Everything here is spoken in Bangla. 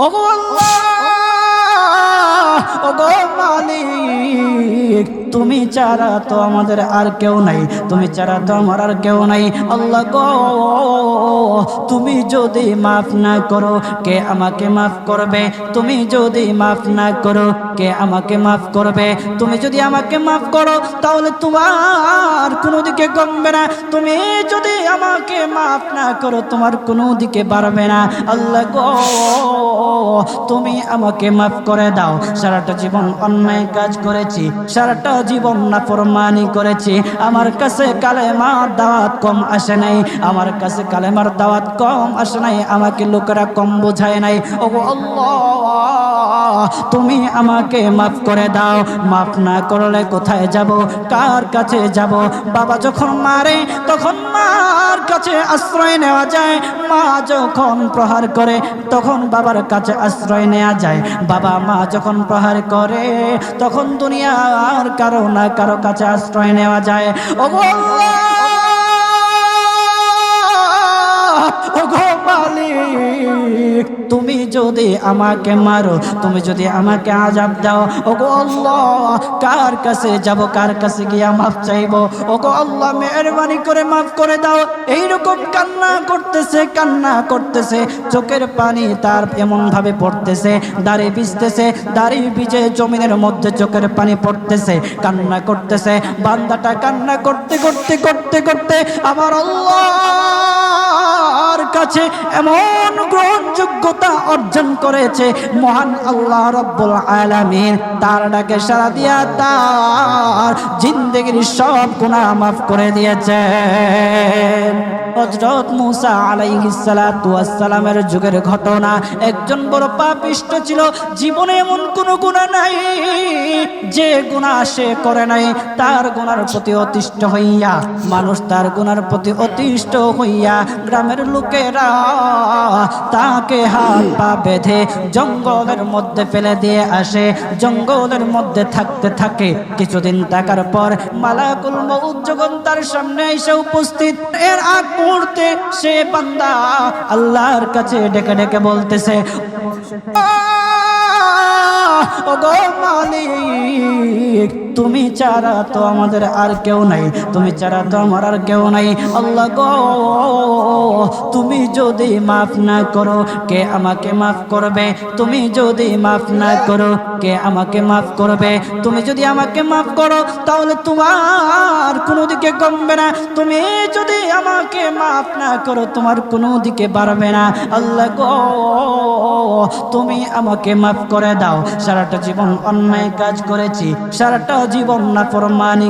ওগো আল্লাহ, ওগো মালিক, তুমি ছাড়া তো আমাদের আর কেউ নাই, তুমি ছাড়া তো আমার আর কেউ নাই। আল্লাহ গো, তুমি যদি মাফ না করো কে আমাকে মাফ করবে? তুমি যদি মাফ না করো কে আমাকে মাফ করবে? তুমি যদি আমাকে মাফ করো তাহলে তোমার কোনো দিকে কমবে না, তুমি যদি আমাকে মাফ না করো তোমার কোনো দিকে বাড়বে না। আল্লাহ গো, তুমি আমাকে মাফ করে দাও। সারাটা জীবন অন্যায় কাজ করেছি, সারাটা জীবন নাফরমানি করেছি, আমার কাছে কালেমার দাওয়াত কম আসে নাই, আমার কাছে কালেমার দাওয়াত কম আসে নাই, আমাকে লোকেরা কম বোঝায় নাই। ওগো আল্লাহ, তুমি আমাকে মাফ করে দাও। মাফ না করলে কোথায় যাব, কার কাছে যাব? বাবা যখন মারে তখন মার কাছে আশ্রয় নেওয়া যায়, মা যখন প্রহার করে তখন বাবার কাছে আশ্রয় নেওয়া যায়, বাবা মা যখন প্রহার করে তখন দুনিয়ার কারো না কারো কাছে আশ্রয় নেওয়া যায়। ওগো আল্লাহ, ওগো মালিক, তুমি যদি আমাকে মারো, তুমি যদি আমাকে আযাব দাও, ওগো আল্লাহ, কার কাছে যাব, কার কাছে গিয়া মাফ চাইবো? ওগো আল্লাহ, মেহেরবানি করে মাফ করে দাও। এইরকম কান্না করতেছে, কান্না করতেছে, চোখের পানি তার এমন ভাবে পড়তেছে, দাড়ি ভিজতেছে, দাড়ি ভিজে জমিনের মধ্যে চোখের পানি পড়তেছে, কান্না করতেছে। বান্দাটা কান্না করতে করতে করতে করতে আমার আল্লাহর কাছে এমন গ্রহণযোগ্যতা অর্জন করেছে, মহান আল্লাহ রাব্বুল আলামিন তার ডাকে সাড়া দিয়া তার জিন্দেগির সব গুনাহ মাফ করে দিয়েছে। হযরত মুসা আলাইহিস সালাতু ওয়াস সালামের যুগের ঘটনা। একজন বড় পাপিষ্ঠ ছিল, জীবনে এমন কোনো গুনাহ নাই যে গুনাহ সে করে নাই। তার গুনার প্রতি অতিষ্ঠ হইয়া, মানুষ তার গুনার প্রতি অতিষ্ঠ হইয়া গ্রামের লোকেরা তাকে হাত পা বেঁধে জঙ্গলের মধ্যে ফেলে দিয়ে আসে। জঙ্গলের মধ্যে থাকতে থাকে, কিছুদিন থাকার পর মালাকুল মউত যখন তার সামনে এসে উপস্থিত, এর আগ মুহূর্তে সে বান্দা আল্লাহর কাছে ডেকে ডেকে বলতেছে, ওগো মালিক, তুমি ছাড়া তো আমাদের আর কেউ নাই, তুমি ছাড়া তো আমার আর কেউ নাই। আল্লাহ গো, তুমি যদি মাফ না করো কে আমাকে মাফ করবে? তুমি যদি মাফ না করো কে আমাকে মাফ করবে? তুমি যদি আমাকে মাফ করো তাহলে তোমার কোনো দিকে কমবে না, তুমি যদি আমাকে মাফ না করো তোমার কোনো দিকে বাড়বে না। আল্লাহ গো, তুমি আমাকে মাফ করে দাও। সারাটা জীবন অন্যায় কাজ করেছি, সারাটা জীবন নাফরমানি